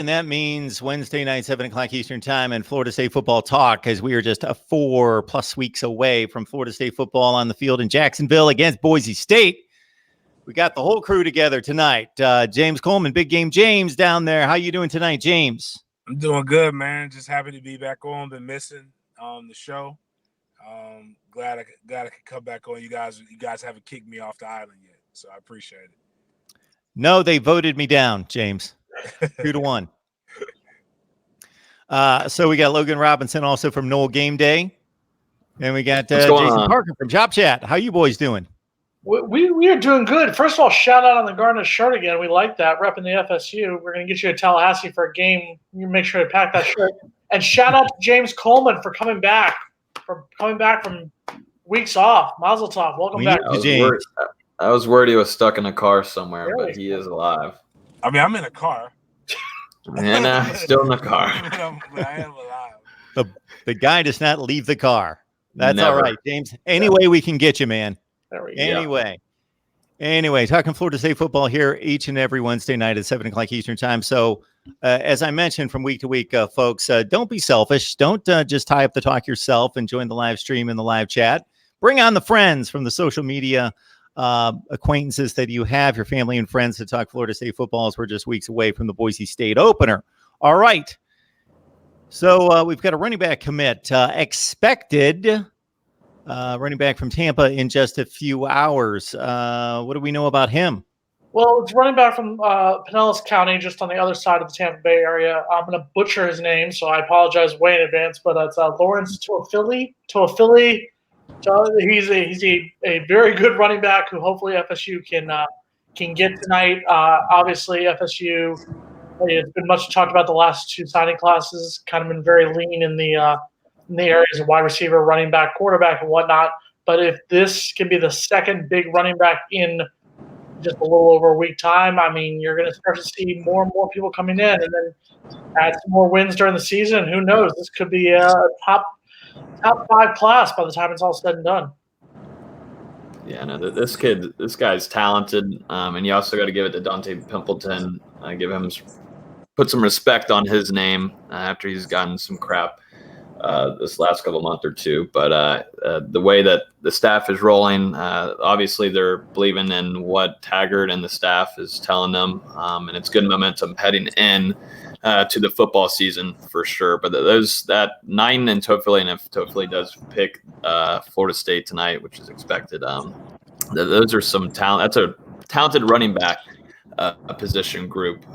And that means Wednesday night, 7 o'clock Eastern time, and Florida State football talk, as we are just 4+ weeks away from Florida State football on the field in Jacksonville against Boise State. We got the whole crew together tonight. James Coleman, Big Game James down there. How you doing tonight, James? I'm doing good, man. Just happy to be back on. Been missing the show. Glad I could come back on. You guys haven't kicked me off the island yet, so I appreciate it. No, they voted me down, James. 2-1. So we got Logan Robinson also from Noel Game Day. And we got Jason Parker from Job Chat. How you boys doing? We are doing good. First of all, shout out on the Garnet shirt again. We like that. Repping the FSU. We're going to get you to Tallahassee for a game. You make sure to pack that shirt. And shout out to James Coleman for coming back from weeks off. Mazel tov. Welcome back. I was worried he was stuck in a car somewhere, but he is alive. I mean, I'm in a car. And still in the car. But I am alive. The guy does not leave the car. That's all right, James. Any way we can get you, man. There we go. Anyway, talking Florida State football here each and every Wednesday night at 7 o'clock Eastern time. So as I mentioned from week to week, folks, don't be selfish. Don't just tie up the talk yourself and join the live stream and the live chat. Bring on the friends from the social media acquaintances that you have, your family and friends, to talk Florida State football, as we're just weeks away from the Boise State opener. All right. So we've got a running back commit expected. Running back from Tampa in just a few hours. What do we know about him? Well, it's running back from Pinellas County, just on the other side of the Tampa Bay area. I'm going to butcher his name, so I apologize way in advance. But it's Lawrence Toafili. He's a very good running back who hopefully FSU can get tonight. Obviously, FSU has been much talked about the last two signing classes. Kind of been very lean in the areas of wide receiver, running back, quarterback, and whatnot. But if this can be the second big running back in just a little over a week time, I mean, you're going to start to see more and more people coming in, and then add some more wins during the season. Who knows? This could be a top 5 class by the time it's all said and done. Yeah, no, this guy's talented, and you also got to give it to Dante Pimpleton. Put some respect on his name after he's gotten some crap this last couple month or two. But the way that the staff is rolling, obviously they're believing in what Taggart and the staff is telling them, and it's good momentum heading in to the football season for sure. But that 9 in Toafili, and if Toafili does pick Florida State tonight, which is expected, those are some talent. That's a talented running back position group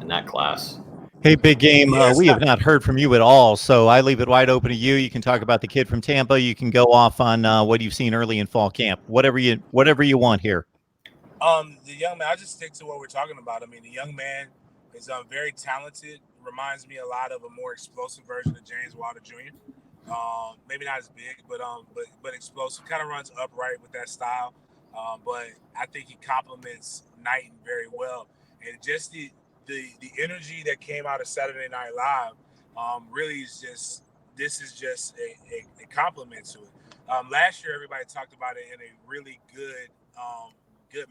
in that class. Hey, Big Game, we have not heard from you at all, so I leave it wide open to you. You can talk about the kid from Tampa. You can go off on what you've seen early in fall camp. Whatever you want here. The young man, I just stick to what we're talking about. I mean, the young man is very talented. Reminds me a lot of a more explosive version of James Wilder Jr. Maybe not as big, but explosive. Kind of runs upright with that style. But I think he complements Knighton very well, and just the energy that came out of Saturday Night Live really is just a compliment to it. Last year, everybody talked about it in a really good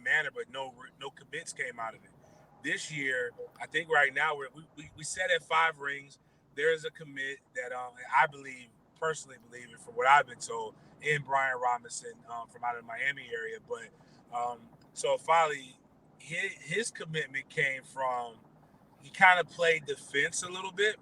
manner, but no commits came out of it. This year, I think right now we set at 5 rings. There is a commit that I personally believe it, from what I've been told, in Brian Robinson from out of the Miami area. But so finally, his commitment came from, he kind of played defense a little bit,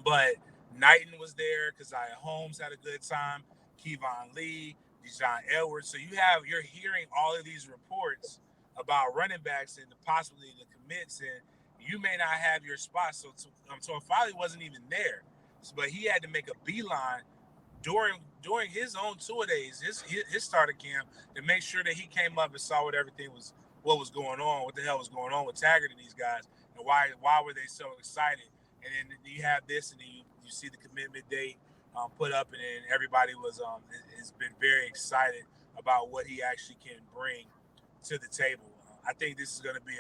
but Knighton was there, Keziah Holmes had a good time, Kevon Lee, Deshaun Edwards. So you're hearing all of these reports about running backs and possibly the commits, and you may not have your spot. So Toafili wasn't even there, but he had to make a beeline during his own 2 days, his starter camp, to make sure that he came up and saw what was going on, what the hell was going on with Taggart and these guys, and why were they so excited. And then you have this, and then you see the commitment date put up, and then everybody has been very excited about what he actually can bring to the table. I think this is going to be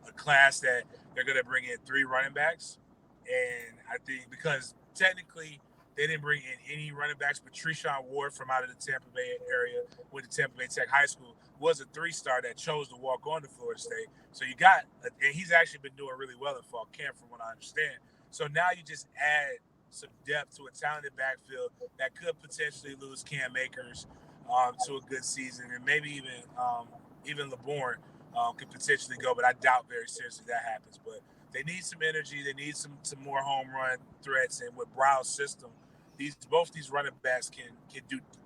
a class that they're going to bring in 3 running backs, and I think because technically They didn't bring in any running backs, but Treshaun Ward from out of the Tampa Bay area with the Tampa Bay Tech High School was a 3-star that chose to walk on to Florida State. So you got, and he's actually been doing really well in fall camp from what I understand. So now you just add some depth to a talented backfield that could potentially lose Cam Akers to a good season, and maybe even LeBourne could potentially go, but I doubt very seriously that happens. But they need some energy. They need some more home run threats, and with Brow's system, both these running backs can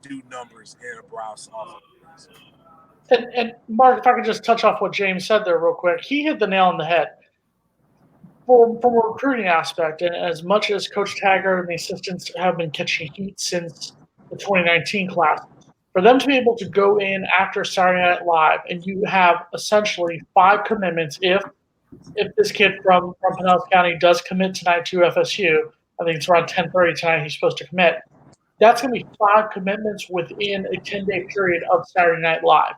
do numbers in a Brow's offense. And Mark, if I could just touch off what James said there real quick, he hit the nail on the head. From a recruiting aspect, and as much as Coach Taggart and the assistants have been catching heat since the 2019 class, for them to be able to go in after Saturday Night Live and you have essentially 5 commitments if this kid from Pinellas County does commit tonight to FSU, I think it's around 10:30 tonight he's supposed to commit. That's going to be 5 commitments within a 10-day period of Saturday Night Live.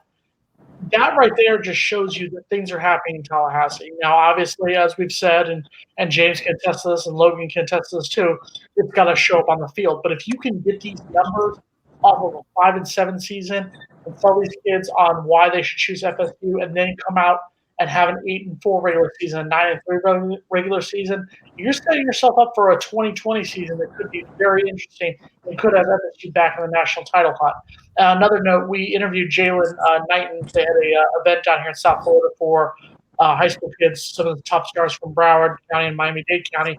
That right there just shows you that things are happening in Tallahassee. Now, obviously, as we've said, and James can attest to this, and Logan can attest to this too, it's got to show up on the field. But if you can get these numbers off of a 5-7 season and sell these kids on why they should choose FSU, and then come out and have an 8-4 regular season, a 9-3 regular season, you're setting yourself up for a 2020 season that could be very interesting and could have FSU back in the national title hunt. Another note, we interviewed Jalen Knighton. They had a event down here in South Florida for high school kids, some of the top stars from Broward County and Miami-Dade County.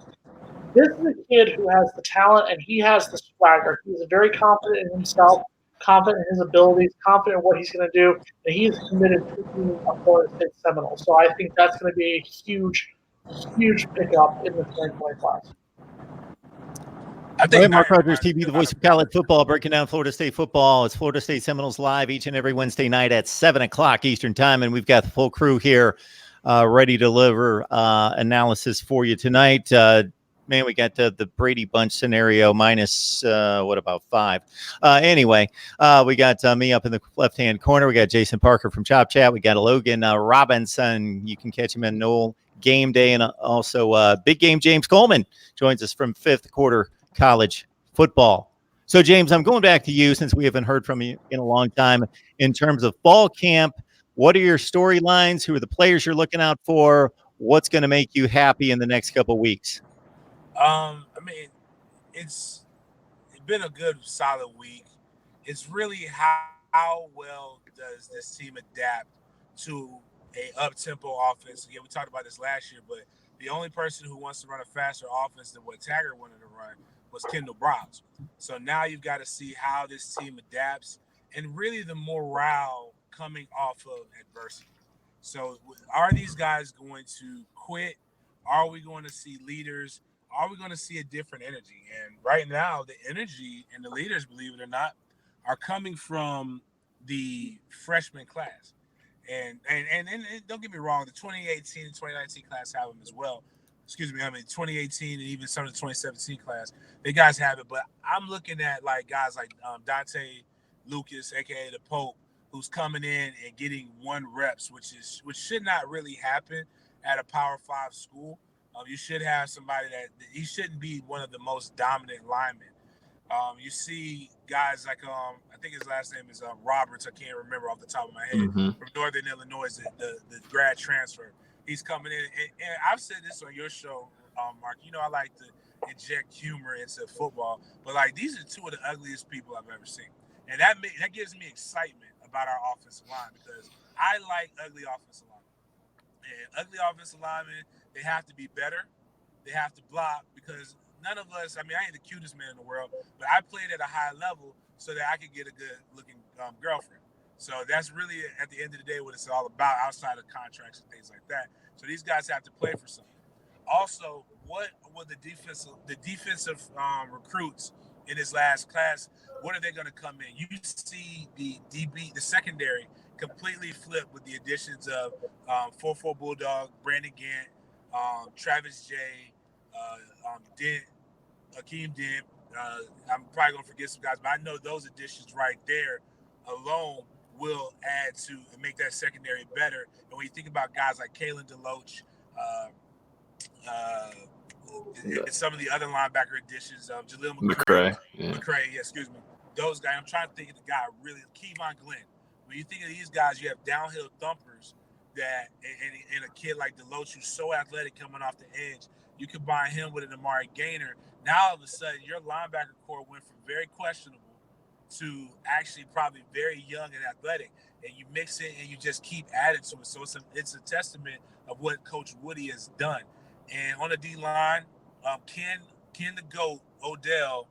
This is a kid who has the talent and he has the swagger. He's very confident in himself, confident in his abilities, confident in what he's going to do, and he is committed to being a Florida State Seminole. So I think that's going to be a huge, huge pickup in the 2020 class. I think Mark Rogers TV, the voice of college football, breaking down Florida State football. It's Florida State Seminoles live each and every Wednesday night at 7 o'clock Eastern time, and we've got the full crew here ready to deliver analysis for you tonight. Man, we got the Brady Bunch scenario minus, what about 5? Anyway, we got me up in the left-hand corner. We got Jason Parker from Chop Chat. We got Logan Robinson. You can catch him in Knoll Game Day. And also Big Game James Coleman joins us from Fifth Quarter College Football. So, James, I'm going back to you since we haven't heard from you in a long time. In terms of fall camp, what are your storylines? Who are the players you're looking out for? What's going to make you happy in the next couple of weeks? I mean, it's been a good, solid week. It's really how well does this team adapt to a up-tempo offense. Again, we talked about this last year, but the only person who wants to run a faster offense than what Taggart wanted to run was Kendall Browse. So now you've got to see how this team adapts and really the morale coming off of adversity. So are these guys going to quit? Are we going to see leaders? Are we going to see a different energy? And right now, the energy and the leaders, believe it or not, are coming from the freshman class. And don't get me wrong, the 2018 and 2019 class have them as well. 2018 and even some of the 2017 class, they guys have it. But I'm looking at like guys like Dante Lucas, aka the Pope, who's coming in and getting 1 reps, which should not really happen at a Power 5 school. You should have somebody that he shouldn't be one of the most dominant linemen. You see guys like I think his last name is Roberts. I can't remember off the top of my head. From Northern Illinois, the grad transfer. He's coming in, and I've said this on your show, Mark. You know I like to inject humor into football, but like these are 2 of the ugliest people I've ever seen, and that gives me excitement about our offensive line because I like ugly offensive linemen. And ugly offensive linemen, they have to be better. They have to block because none of us, I mean, I ain't the cutest man in the world, but I played at a high level so that I could get a good-looking girlfriend. So that's really, at the end of the day, what it's all about outside of contracts and things like that. So these guys have to play for something. Also, what were the defensive recruits in this last class, what are they going to come in? You see the secondary completely flip with the additions of 4-4 Bulldog, Brandon Gant, Travis J, Dent, Akeem Dent. I'm probably going to forget some guys, but I know those additions right there alone will add to and make that secondary better. And when you think about guys like Kalen DeLoach, and some of the other linebacker additions, Jaleel McCray. McCray, yeah, excuse me. Those guys, I'm trying to think of the guy really, Kevon Glenn. When you think of these guys, you have downhill thumpers that, and a kid like Deloach who's so athletic coming off the edge. You combine him with an Amari Gaynor. Now all of a sudden, your linebacker core went from very questionable to actually probably very young and athletic, and you mix it and you just keep adding to it. So it's a testament of what Coach Woody has done. And on the D line, can the GOAT Odell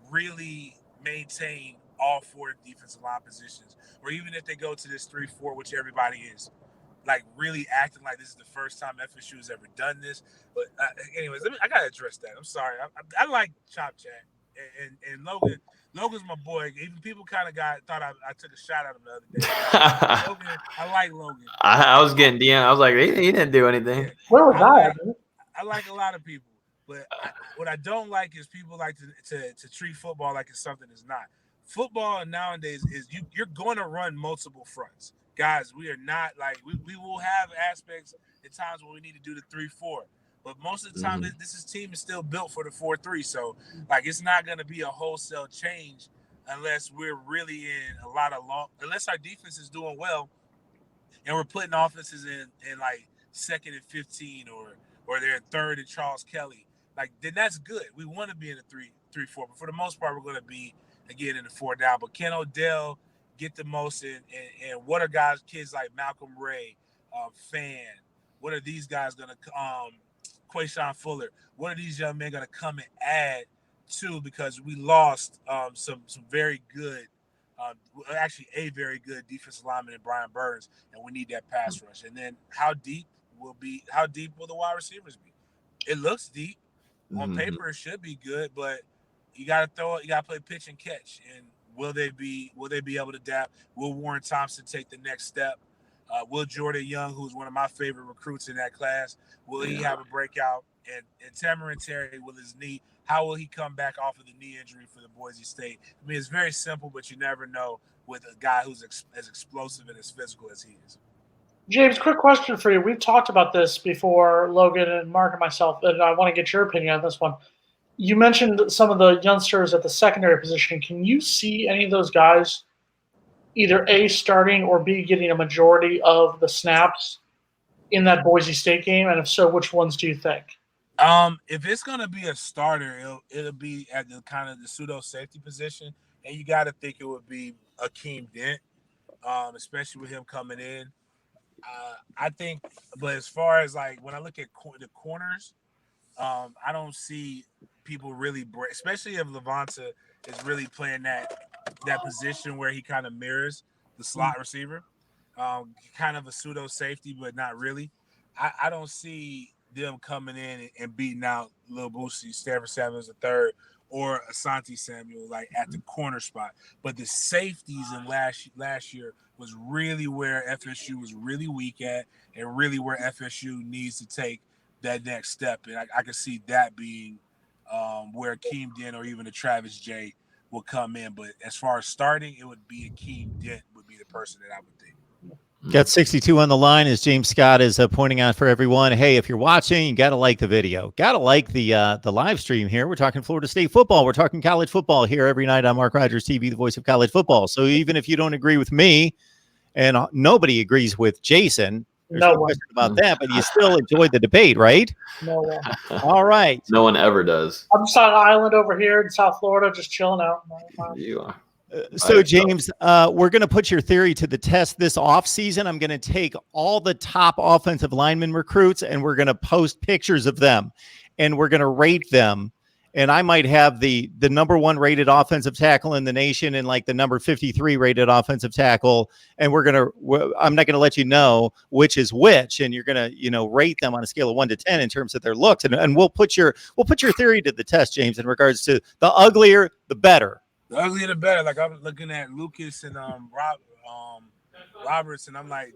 really maintain all four defensive line positions, or even if they go to this 3-4, which everybody is, like really acting like this is the first time FSU has ever done this. But anyways, I gotta address that. I'm sorry. I like Chop Chat and Logan. Logan's my boy. Even people kind of thought I took a shot at him the other day. Logan, I like Logan. I was getting DM. I was like, he didn't do anything. Yeah. Where was that? I like a lot of people, but what I don't like is people like to treat football like it's something it's not. Football nowadays is you're going to run multiple fronts. Guys, we are not like we will have aspects at times where we need to do the 3-4. But most of the time, this team is still built for the 4-3. So, like, it's not going to be a wholesale change unless we're really in a lot of unless our defense is doing well and we're putting offenses in like 2nd and 15 or they're in 3rd and Charles Kelly. Like, then that's good. We want to be in a 3-4. But for the most part, we're going to be, again, in the 4 down. But can Odell get the most and what are kids like Malcolm Ray, Fan, what are these guys going to Quayshawn Fuller, what are these young men going to come and add to, because we lost some very good, actually a very good defensive lineman in Brian Burns, and we need that pass rush. And then how deep will the wide receivers be? It looks deep. On paper, it should be good, but you got to throw it. You got to play pitch and catch. And will they be able to adapt? Will Warren Thompson take the next step? Will Jordan Young, who's one of my favorite recruits in that class, will he have a breakout? And Tamarin Terry with his knee, how will he come back off of the knee injury for the Boise State? I mean, it's very simple, but you never know with a guy who's as explosive and as physical as he is. James, quick question for you. We've talked about this before, Logan and Mark and myself, and I want to get your opinion on this one. You mentioned some of the youngsters at the secondary position. Can you see any of those guys either A, starting, or B, getting a majority of the snaps in that Boise State game? And if so, which ones do you think? If it's going to be a starter, it'll be at the kind of the pseudo safety position. And you got to think it would be Akeem Dent, especially with him coming in. I think, but as far as like when I look at the corners, I don't see people really break, especially if Levanta is really playing that position where he kind of mirrors the slot receiver, kind of a pseudo safety, but not really. I don't see them coming in and beating out Lil Boosie, Stanford Samuels III, or Asante Samuel like at the corner spot. But the safeties in last year was really where FSU was really weak at, and really where FSU needs to take that next step. And I can see that being where Akeem Dent or even a Travis J will come in. But as far as starting, it would be Akeem Dent would be the person that I would think. Got 62 on the line, as James Scott is pointing out for everyone. Hey, if you're watching, you got to like the video. Got to like the live stream here. We're talking Florida State football. We're talking college football here every night on Mark Rogers TV, the voice of college football. So even if you don't agree with me, and nobody agrees with Jason, there's no question about that, but you still enjoyed the debate, right? No one. All right. No one ever does. I'm just on an island over here in South Florida, just chilling out. You are. So, James, we're going to put your theory to the test this offseason. I'm going to take all the top offensive lineman recruits, and we're going to post pictures of them, and we're going to rate them. And I might have the number 1 rated offensive tackle in the nation and like the number 53 rated offensive tackle. And I'm not going to let you know which is which. And you're going to, rate them on a scale of 1 to 10 in terms of their looks. And we'll put your theory to the test, James, in regards to the uglier, the better. The uglier the better. Like I'm looking at Lucas and Roberts, and I'm like,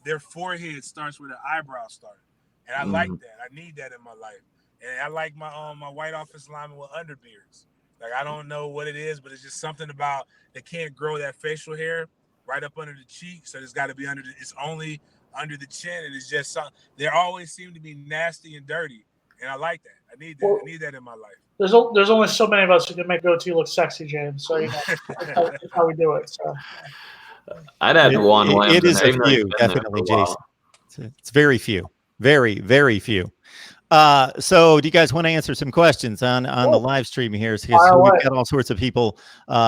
their forehead starts where the eyebrow start, and I like that. I need that in my life, and I like my my white offensive linemen with underbeards. Like I don't know what it is, but it's just something about they can't grow that facial hair right up under the cheek, so it's got to be it's only under the chin, and it's just something. They always seem to be nasty and dirty, and I like that. I need that. Well, I need that in my life. There's only so many of us who can make goatee look sexy, James. So that's how we do it. So I'd add Juan Williams It in is there, a even though he's few, been there for definitely, a while. Jason. It's very few, very, very few. So do you guys want to answer some questions on the live stream here? So we've got all sorts of people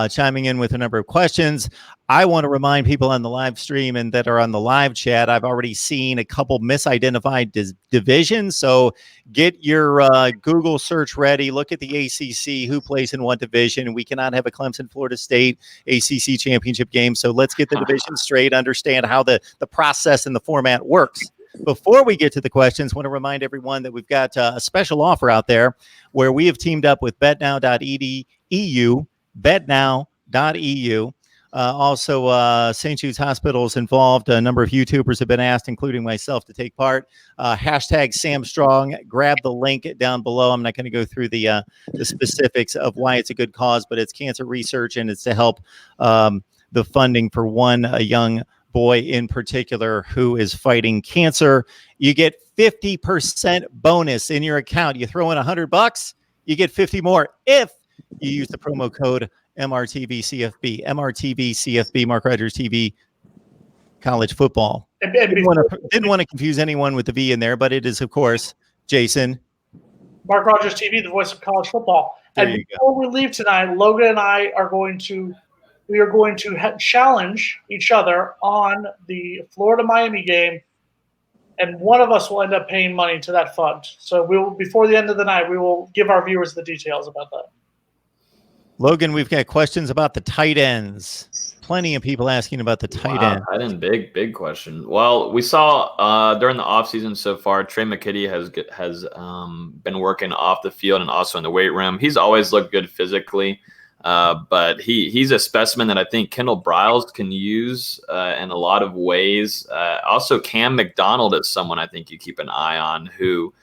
chiming in with a number of questions. I want to remind people on the live stream and that are on the live chat, I've already seen a couple misidentified divisions. So get your Google search ready. Look at the ACC, who plays in what division. We cannot have a Clemson Florida State ACC championship game. So let's get the division straight, understand how the process and the format works. Before we get to the questions, I want to remind everyone that we've got a special offer out there where we have teamed up with betnow.edu, betnow.eu. Also, St. Jude's Hospital is involved. A number of YouTubers have been asked, including myself, to take part. Hashtag Sam Strong. Grab the link down below. I'm not going to go through the specifics of why it's a good cause, but it's cancer research and it's to help the funding for a young boy in particular who is fighting cancer. You get 50% bonus in your account. You throw in $100, you get 50 more if you use the promo code MRTVCFB, Mark Rogers TV, college football. Didn't want to confuse anyone with the V in there, but it is, of course, Jason. Mark Rogers TV, the voice of college football. And before we leave tonight, Logan and I are going to challenge each other on the Florida-Miami game, and one of us will end up paying money to that fund. So we will, before the end of the night, we will give our viewers the details about that. Logan, we've got questions about the tight ends. Plenty of people asking about the tight end. Tight end, big question. Well, we saw during the offseason so far, Trey McKitty has been working off the field and also in the weight room. He's always looked good physically. But he's a specimen that I think Kendall Briles can use in a lot of ways. Also, Cam McDonald is someone I think you keep an eye on who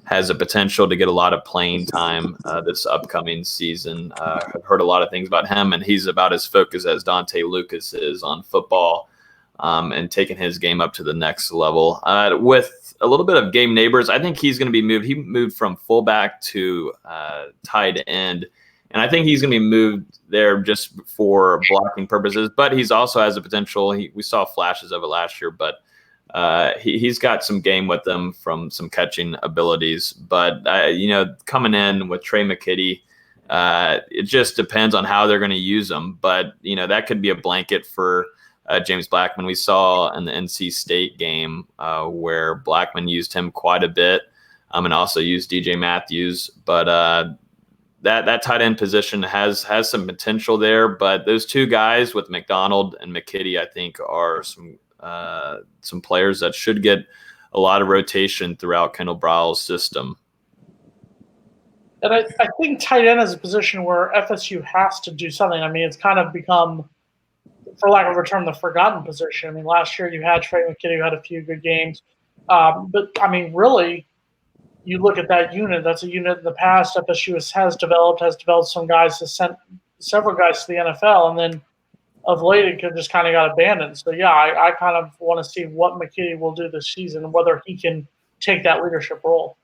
has a potential to get a lot of playing time this upcoming season. I've heard a lot of things about him, and he's about as focused as Dante Lucas is on football and taking his game up to the next level. With a little bit of Gabe Neighbors, I think he's going to be moved. He moved from fullback to tight end. And I think he's going to be moved there just for blocking purposes, but he's also has a potential. We saw flashes of it last year, but he's got some game with him from some catching abilities. But, coming in with Trey McKitty, it just depends on how they're going to use him. But, that could be a blanket for James Blackman. We saw in the NC State game where Blackman used him quite a bit and also used DJ Matthews. But that tight end position has some potential there, but those two guys with McDonald and McKitty, I think, are some players that should get a lot of rotation throughout Kendall Briles' system. And I think tight end is a position where FSU has to do something. I mean, it's kind of become, for lack of a term, the forgotten position. I mean, last year you had Trey McKitty, who had a few good games. But, I mean, really, you look at that unit, that's a unit in the past FSU has developed some guys, has sent several guys to the NFL, and then of late it just kind of got abandoned. So, yeah, I kind of want to see what McKitty will do this season, whether he can take that leadership role.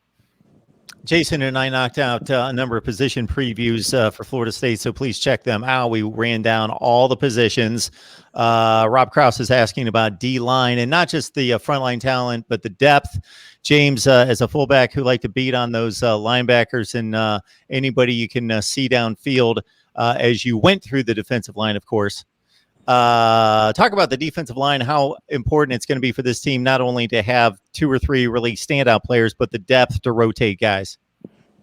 Jason and I knocked out a number of position previews for Florida State, so please check them out. We ran down all the positions. Rob Krause is asking about D-line, and not just the frontline talent, but the depth. James, as a fullback who like to beat on those linebackers and anybody you can see downfield as you went through the defensive line, of course. Talk about the defensive line, how important it's going to be for this team, not only to have two or three really standout players, but the depth to rotate guys.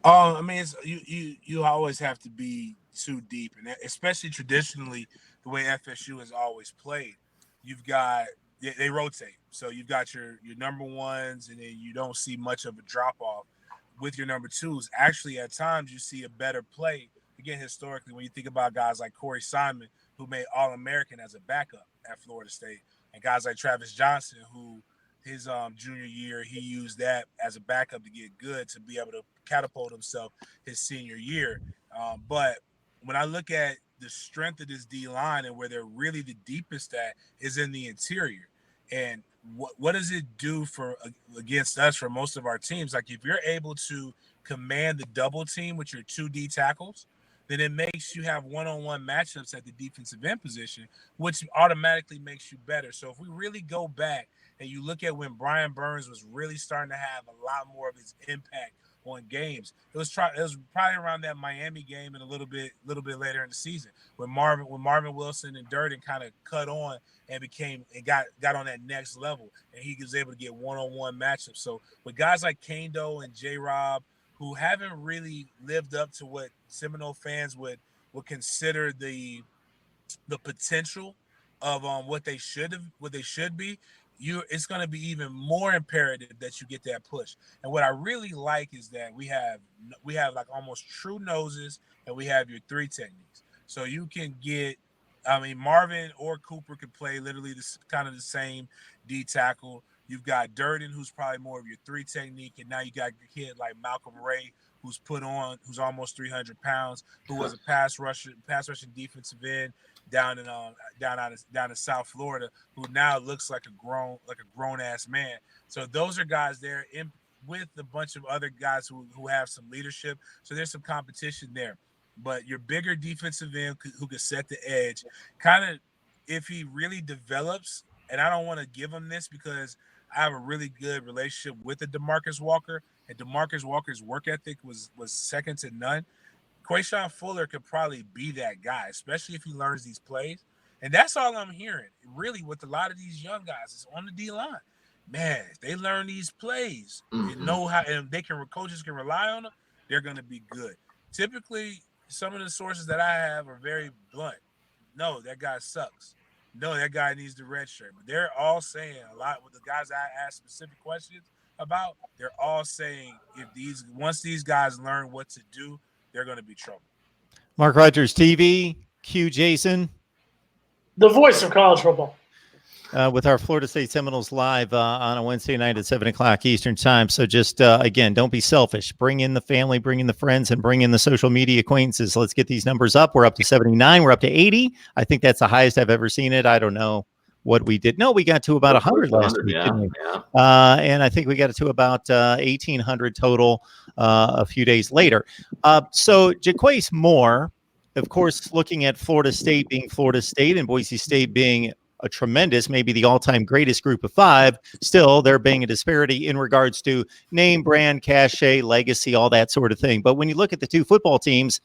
I mean, you always have to be too deep, and especially traditionally, the way FSU has always played, they rotate. So you've got your number ones, and then you don't see much of a drop off with your number twos. Actually, at times you see a better play. Again, historically, when you think about guys like Corey Simon, who made All-American as a backup at Florida State, and guys like Travis Johnson, who his junior year, he used that as a backup to get good to be able to catapult himself his senior year. But when I look at the strength of this D-line and where they're really the deepest at is in the interior. And what does it do for against us for most of our teams? Like if you're able to command the double team with your 2D tackles, then it makes you have one-on-one matchups at the defensive end position, which automatically makes you better. So if we really go back and you look at when Brian Burns was really starting to have a lot more of his impact on games, it was probably around that Miami game and a little bit later in the season when Marvin Wilson and Durden kind of cut on and got on that next level, and he was able to get one-on-one matchups. So with guys like Kando and J-Rob, who haven't really lived up to what Seminole fans would consider the potential of what they should be, it's going to be even more imperative that you get that push. And what I really like is that we have like almost true noses, and we have your 3 techniques. So you can get, I mean, Marvin or Cooper could play literally this kind of the same D tackle. You've got Durden, who's probably more of your 3 technique, and now you got your kid like Malcolm Ray, who's almost 300 pounds, who was a pass rushing defensive end down in South Florida, who now looks like a grown ass man. So those are guys there with a bunch of other guys who have some leadership. So there's some competition there. But your bigger defensive end who could set the edge, kind of, if he really develops, and I don't want to give him this because I have a really good relationship with the DeMarcus Walker, and DeMarcus Walker's work ethic was second to none. Quayshawn Fuller could probably be that guy, especially if he learns these plays. And that's all I'm hearing, really, with a lot of these young guys is on the D-line. Man, if they learn these plays and know how, and coaches can rely on them, they're going to be good. Typically, some of the sources that I have are very blunt. No, that guy sucks. No, that guy needs the red shirt. But they're all saying a lot with the guys I ask specific questions about. They're all saying once these guys learn what to do, they're going to be trouble. Mark Rogers TV, Q Jason. The voice of college football. With our Florida State Seminoles live on a Wednesday night at 7 o'clock Eastern time. So just, again, don't be selfish. Bring in the family, bring in the friends, and bring in the social media acquaintances. Let's get these numbers up. We're up to 79. We're up to 80. I think that's the highest I've ever seen it. I don't know what we did. No, we got to about 100 last week, didn't we? Yeah. And I think we got it to about 1,800 total a few days later. So Jaquace Moore, of course, looking at Florida State being Florida State and Boise State being a tremendous, maybe the all-time greatest group of 5, still there being a disparity in regards to name, brand, cachet, legacy, all that sort of thing. But when you look at the 2 football teams,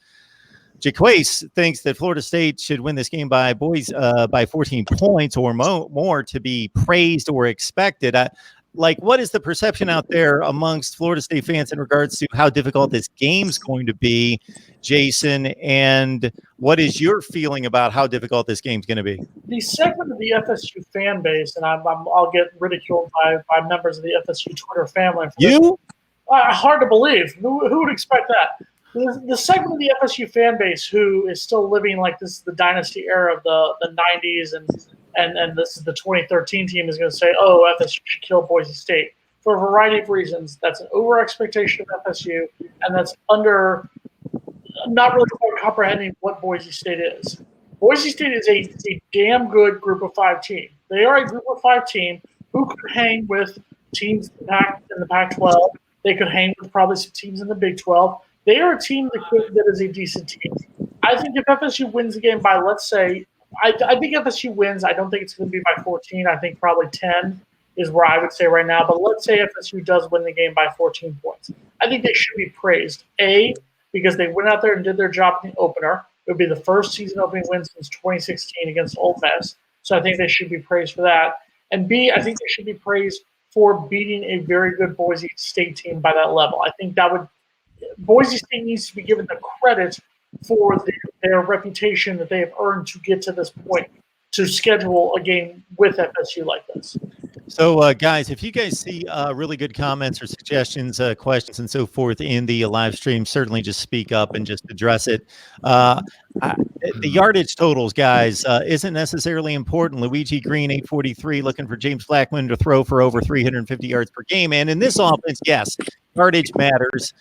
Jaquace thinks that Florida State should win this game by 14 points or more to be praised or expected. What is the perception out there amongst Florida State fans in regards to how difficult this game's going to be, Jason? And what is your feeling about how difficult this game's going to be? The segment of the FSU fan base, and I'll get ridiculed by members of the FSU Twitter family. Hard to believe. Who would expect that? The segment of the FSU fan base who is still living like this is the dynasty era of the 90s and this is the 2013 team is going to say, oh, FSU should kill Boise State for a variety of reasons. That's an over expectation of FSU, and that's under not really quite comprehending what Boise State is. Boise State is a damn good group of 5 team. They are a group of 5 team who could hang with teams in the Pac-12. They could hang with probably some teams in the Big 12. They are a team that is a decent team. I think if FSU wins the game by, let's say, I think FSU wins. I don't think it's going to be by 14. I think probably 10 is where I would say right now. But let's say FSU does win the game by 14 points. I think they should be praised. A, because they went out there and did their job in the opener. It would be the first season opening win since 2016 against Ole Miss. So I think they should be praised for that. And B, I think they should be praised for beating a very good Boise State team by that level. I think Boise State needs to be given the credit for their reputation that they have earned to get to this point to schedule a game with FSU like this. So, guys, if you guys see really good comments or suggestions, questions, and so forth in the live stream, certainly just speak up and just address it. The yardage totals, guys, isn't necessarily important. Luigi Green, 843, looking for James Blackman to throw for over 350 yards per game. And in this offense, yes, yardage matters.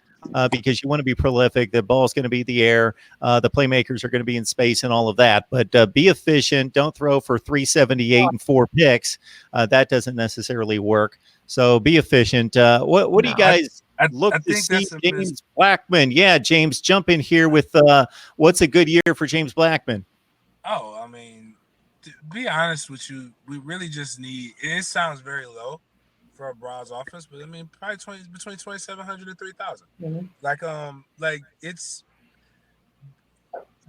because you want to be prolific. The ball's going to be in the air. The playmakers are going to be in space and all of that. But be efficient. Don't throw for 378 and 4 picks. That doesn't necessarily work. So be efficient. What do you guys look I to think see? that's James Blackman. Yeah, James, jump in here with what's a good year for James Blackman? Oh, I mean, to be honest with you, we really just need. It sounds very low for a Browns offense, but I mean, probably between 2,700 and 3,000. Like it's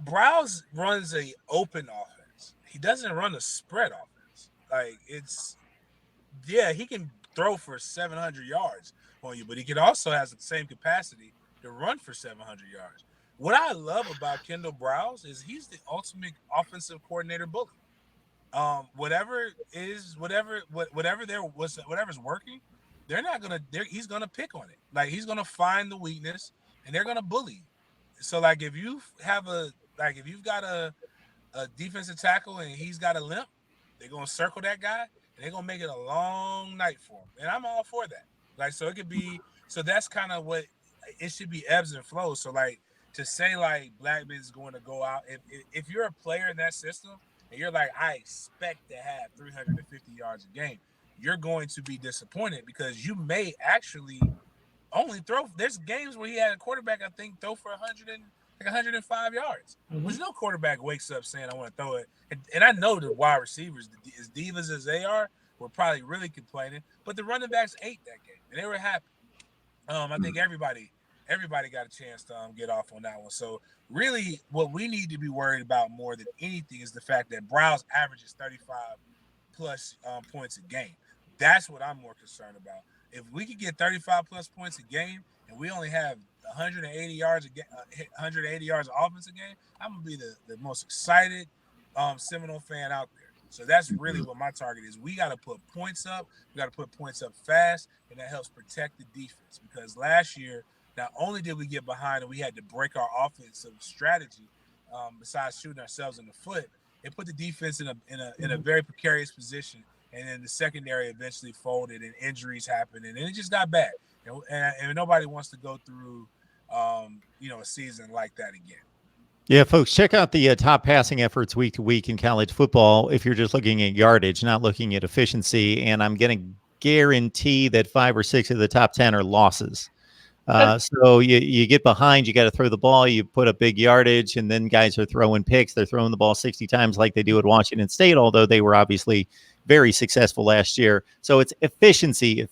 Browns runs a open offense. He doesn't run a spread offense. Like he can throw for 700 yards on you, but he can also has the same capacity to run for 700 yards. What I love about Kendall Browse is he's the ultimate offensive coordinator bully. Whatever's working, he's gonna pick on it. Like he's gonna find the weakness and they're gonna bully. So like if you've got a defensive tackle and he's got a limp, they're gonna circle that guy and they're gonna make it a long night for him. And I'm all for that. Like so it could be so that's kind of what it should be, ebbs and flows. So like to say like Blackman's going to go out if you're a player in that system and you're like, I expect to have 350 yards a game, you're going to be disappointed because you may actually only throw. There's games where he had a quarterback, I think, throw for 105 yards. Mm-hmm. There's no quarterback wakes up saying, I want to throw it. And I know the wide receivers, as divas as they are, were probably really complaining. But the running backs ate that game, and they were happy. I think everybody got a chance to get off on that one. So really what we need to be worried about more than anything is the fact that Browns averages 35 plus points a game. That's what I'm more concerned about. If we could get 35 plus points a game and we only have 180 yards of offense a game, I'm gonna be the most excited Seminole fan out there. So that's really what my target is. We got to put points up. We got to put points up fast, and that helps protect the defense. Because last year, not only did we get behind and we had to break our offensive strategy, besides shooting ourselves in the foot, it put the defense in a very precarious position. And then the secondary eventually folded, and injuries happened, and it just got bad. And nobody wants to go through, a season like that again. Yeah, folks, check out the top passing efforts week to week in college football if you're just looking at yardage, not looking at efficiency. And I'm going to guarantee that 5 or 6 of the top 10 are losses. So you get behind, you got to throw the ball, you put up big yardage, and then guys are throwing picks. They're throwing the ball 60 times like they do at Washington State, although they were obviously very successful last year. So it's efficiency,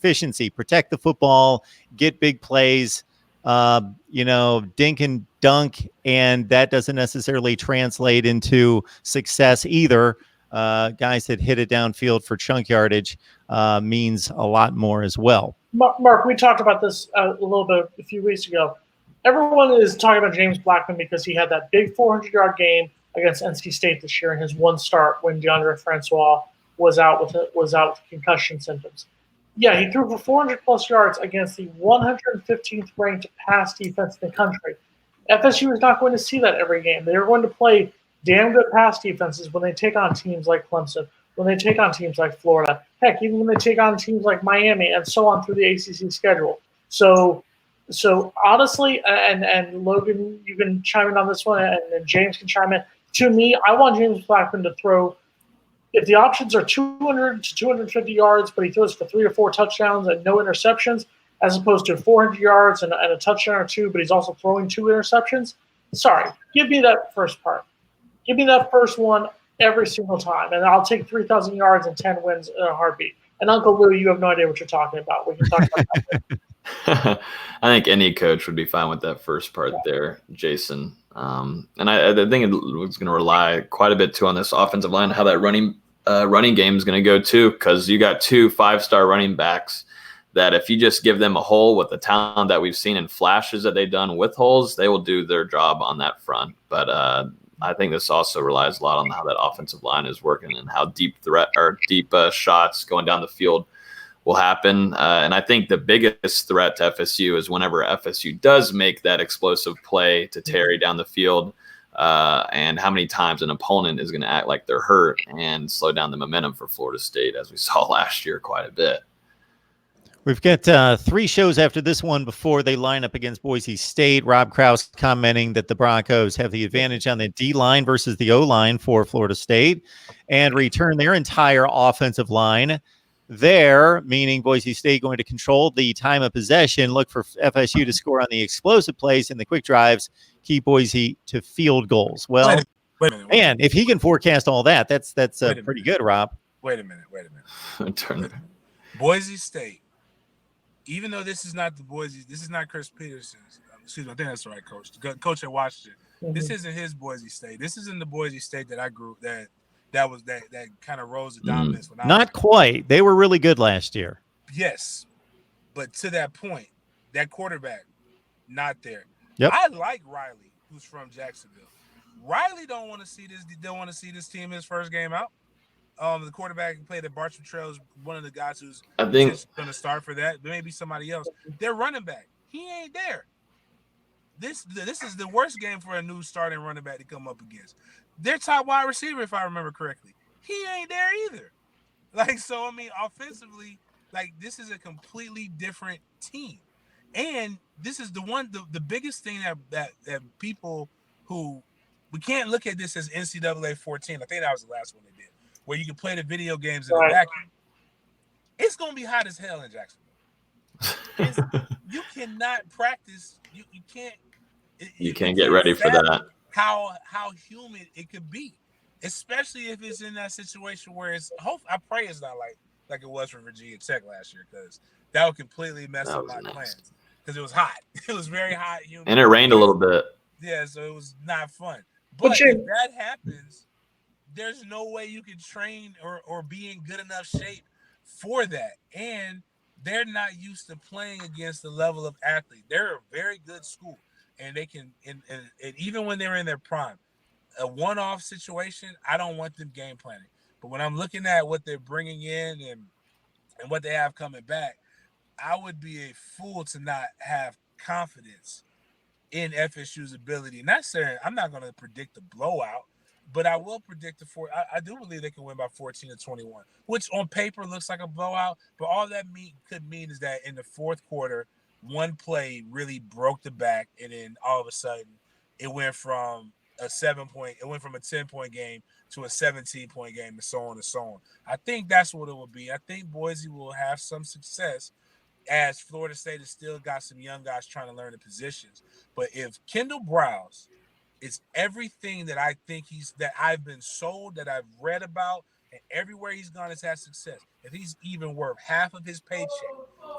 protect the football, get big plays, dink and dunk, and that doesn't necessarily translate into success either. Guys that hit it downfield for chunk yardage means a lot more as well. Mark, we talked about this a little bit a few weeks ago. Everyone is talking about James Blackman because he had that big 400-yard game against NC State this year in his one start when DeAndre Francois was out with concussion symptoms. Yeah, he threw for 400-plus yards against the 115th ranked pass defense in the country. FSU is not going to see that every game. They are going to play damn good pass defenses when they take on teams like Clemson, when they take on teams like Florida, heck, even when they take on teams like Miami and so on through the ACC schedule. So honestly, and Logan, you can chime in on this one, and then James can chime in. To me, I want James Blackman to throw, if the options are 200 to 250 yards, but he throws for 3 or 4 touchdowns and no interceptions, as opposed to 400 yards and a touchdown or 2, but he's also throwing 2 interceptions. Sorry, give me that first part. Give me that first one every single time, and I'll take 3,000 yards and 10 wins in a heartbeat. And Uncle Lou, you have no idea what you're talking about. We can talk about that. I think any coach would be fine with that first part there, Jason. And I think it was going to rely quite a bit too on this offensive line, how that running game is going to go too, because you got 2 5-star running backs that if you just give them a hole with the talent that we've seen in flashes that they've done with holes, they will do their job on that front. But I think this also relies a lot on how that offensive line is working and how deep shots going down the field will happen. And I think the biggest threat to FSU is whenever FSU does make that explosive play to Terry down the field, and how many times an opponent is going to act like they're hurt and slow down the momentum for Florida State, as we saw last year quite a bit. We've got 3 shows after this one before they line up against Boise State. Rob Krause commenting that the Broncos have the advantage on the D-line versus the O-line for Florida State and return their entire offensive line there, meaning Boise State going to control the time of possession, look for FSU to score on the explosive plays and the quick drives, keep Boise to field goals. Well, wait a minute. man, if he can forecast all that, that's pretty good, Rob. Wait a minute. Boise State, even though this is not Chris Peterson's. Excuse me, I think that's the right coach. The coach at Washington. Mm-hmm. This isn't his Boise State. This isn't the Boise State that I grew that kind of rose to dominance. When not quite. They were really good last year. Yes, but to that point, that quarterback not there. Yep. I like Riley, who's from Jacksonville. Riley don't want to see this team his first game out. The quarterback who played at Bartram Trail is one of the guys who's going to start for that. Maybe somebody else. Their running back, he ain't there. This is the worst game for a new starting running back to come up against. Their top wide receiver, if I remember correctly, he ain't there either. Offensively, this is a completely different team. And this is the biggest thing that people who we can't look at this as NCAA 14. I think that was the last one they did, where you can play the video games in the vacuum. It's gonna be hot as hell in Jacksonville. You cannot practice. You can't. You can't get ready for that. How humid it could be, especially if it's in that situation where it's. I pray it's not like it was for Virginia Tech last year, because that would completely mess up my plans. Because it was hot. It was very hot, humid, and it rained a little bit. Yeah, so it was not fun. But if that happens, there's no way you can train or be in good enough shape for that. And they're not used to playing against the level of athlete. They're a very good school, and they can. And even when they're in their prime, a one-off situation, I don't want them game planning. But when I'm looking at what they're bringing in and what they have coming back, I would be a fool to not have confidence in FSU's ability. Not saying I'm not going to predict a blowout, but I will predict I do believe they can win by 14-21, which on paper looks like a blowout. But all that could mean is that in the fourth quarter, one play really broke the back, and then all of a sudden, it went from a 10-point game to a 17-point game, and so on and so on. I think that's what it will be. I think Boise will have some success, as Florida State has still got some young guys trying to learn the positions. But if Kendall Browse is everything that I think that I've been sold, that I've read about, and everywhere he's gone has had success, if he's even worth half of his paycheck,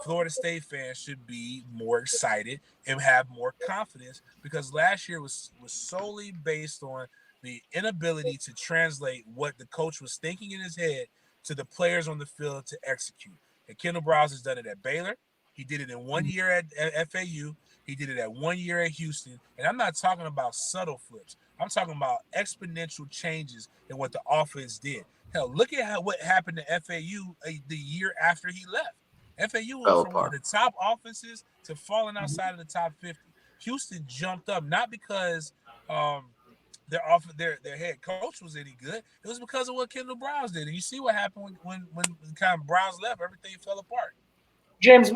Florida State fans should be more excited and have more confidence, because last year was solely based on the inability to translate what the coach was thinking in his head to the players on the field to execute. And Kendall Browse has done it at Baylor. He did it in 1 year at FAU. He did it at 1 year at Houston. And I'm not talking about subtle flips. I'm talking about exponential changes in what the offense did. Hell, look at what happened to FAU the year after he left. FAU was from one of the top offenses to falling outside of the top 50. Houston jumped up, not because their head coach was any good. It was because of what Kendall Browse did. And you see what happened when kind of Browse left, everything fell apart. James,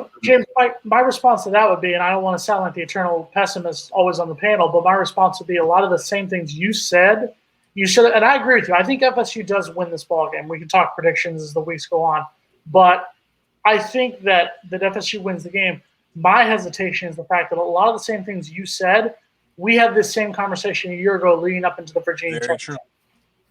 my response to that would be, and I don't want to sound like the eternal pessimist always on the panel, but my response would be a lot of the same things you said. You should, and I agree with you. I think FSU does win this ball game. We can talk predictions as the weeks go on, but I think that FSU wins the game. My hesitation is the fact that a lot of the same things you said, we had this same conversation a year ago leading up into the Virginia Tech.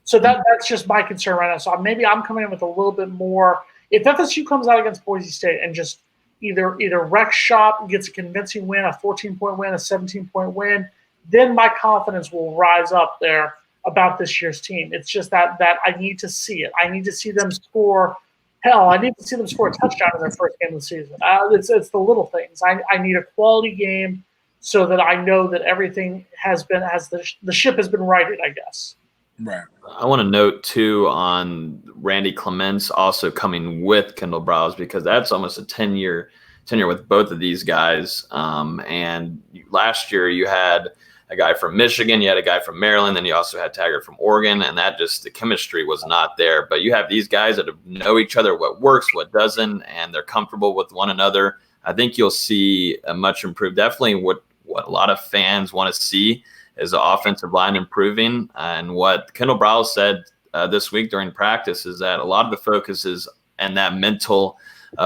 So that's just my concern right now. So maybe I'm coming in with a little bit more. If FSU comes out against Boise State and just either wrecks shop, gets a convincing win, a 14-point win, a 17-point win, then my confidence will rise up there about this year's team. It's just that I need to see it. I need to see them score. Hell, I need to see them score a touchdown in their first game of the season. It's the little things. I need a quality game so that I know that everything the ship has been righted, I guess. Right. I want to note too on Randy Clements also coming with Kendall Browse, because that's almost a 10-year tenure with both of these guys. And last year you had a guy from Michigan, you had a guy from Maryland, then you also had Taggart from Oregon, and that just the chemistry was not there. But you have these guys that know each other, what works, what doesn't, and they're comfortable with one another. I think you'll see a much improved. Definitely what a lot of fans want to see is the offensive line improving. And what Kendall Browse said this week during practice is that a lot of the focus is and that mental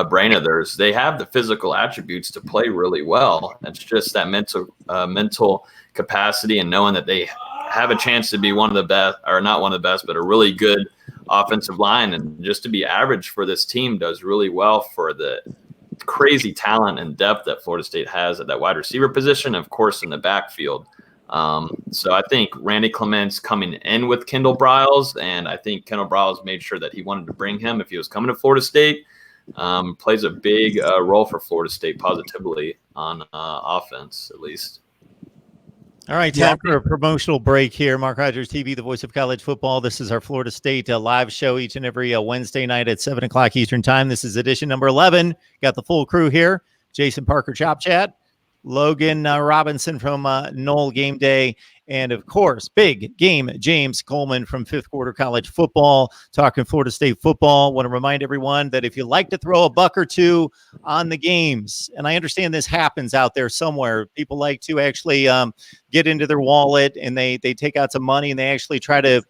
brain of theirs. They have the physical attributes to play really well. It's just that mental capacity and knowing that they have a chance to be one of the best, or not one of the best, but a really good offensive line. And just to be average for this team does really well for the crazy talent and depth that Florida State has at that wide receiver position, of course, in the backfield. So I think Randy Clement's coming in with Kendall Briles, and I think Kendall Briles made sure that he wanted to bring him if he was coming to Florida State. Plays a big role for Florida State positively on offense, at least. All right, time for a promotional break here. Mark Rogers TV, the voice of college football. This is our Florida State live show each and every Wednesday night at 7 o'clock Eastern time. This is edition number 11. Got the full crew here. Jason Parker, Chop Chat. Logan Robinson from Knoll Game Day. And, of course, big game, James Coleman from Fifth Quarter College Football, talking Florida State football. Want to remind everyone that if you like to throw a buck or two on the games, and I understand this happens out there somewhere, people like to actually get into their wallet and they take out some money and they actually try to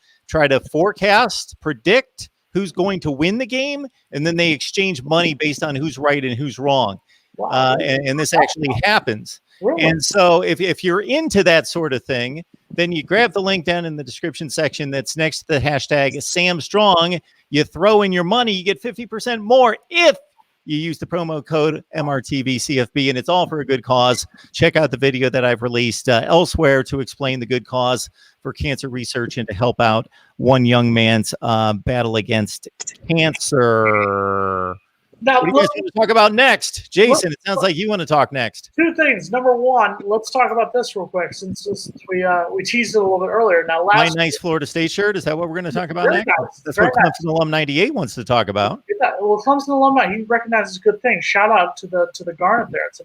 forecast, predict who's going to win the game, and then they exchange money based on who's right and who's wrong. Wow. And this actually happens. Really? And so if you're into that sort of thing, then you grab the link down in the description section that's next to the hashtag Sam Strong. You throw in your money, you get 50% more if you use the promo code MRTVCFB, and it's all for a good cause. Check out the video that I've released elsewhere to explain the good cause for cancer research and to help out one young man's battle against cancer. Now, What do you guys want to talk about next? Jason, it sounds like you want to talk next. two things. Number one, let's talk about this real quick since we teased it a little bit earlier. Now, My nice Florida State shirt. Is that what we're going to talk about next? Nice. That's Very what Clemson Alum 98 wants to talk about. Yeah, well, Clemson alumni, he recognizes good things. Shout out to the garnet there. It's a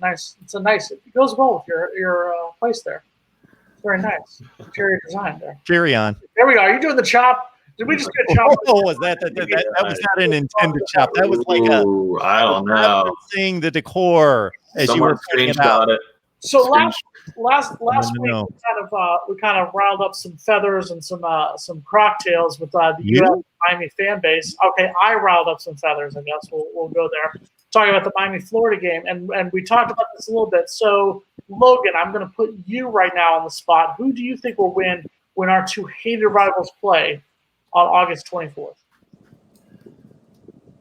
nice. It goes well with your place there. It's very nice. Interior design there. Carry on. There we go. Are you doing the chop? Did we just get chopped? Oh, was that was not an intended chop. That was like I don't know. Seeing the decor as Someone you were putting it out. screenshot it. So last week No. we kind of riled up some feathers and some cocktails with the U.S. Miami fan base. Okay, I riled up some feathers. I guess we'll go there. Talking about the Miami Florida game, and we talked about this a little bit. So Logan, I'm going to put you right now on the spot. Who do you think will win when our two hated rivals play on August 24th?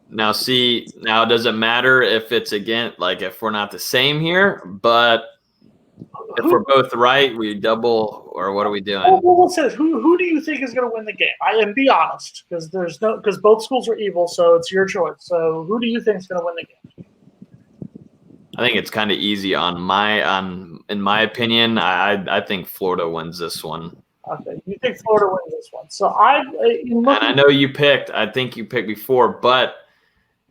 Now, does it matter if it's again, like if we're not the same here, but if we're both right, we double, or what are we doing? Well, let's say this. Who do you think is going to win the game? And be honest, because both schools are evil, so it's your choice. So who do you think is going to win the game? I think it's kind of easy in my opinion. I think Florida wins this one. Okay, you think Florida wins this one. So and I know you picked. I think you picked before, but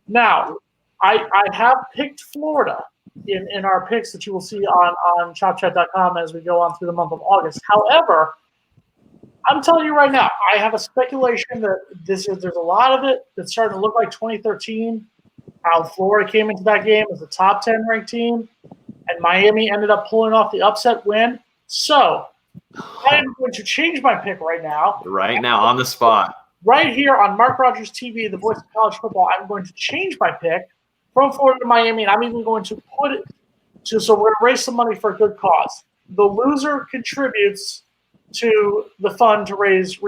now I have picked Florida in our picks that you will see on chopchat.com as we go on through the month of August. However, I'm telling you right now, I have a speculation that there's a lot of it that's starting to look like 2013, how Florida came into that game as a top 10 ranked team, and Miami ended up pulling off the upset win. So I am going to change my pick right now. Right now, on the spot. Right here on Mark Rogers TV, the voice of college football, I'm going to change my pick from Florida to Miami, and I'm even going to put it so we're going to raise some money for a good cause. The loser contributes to the fund to raise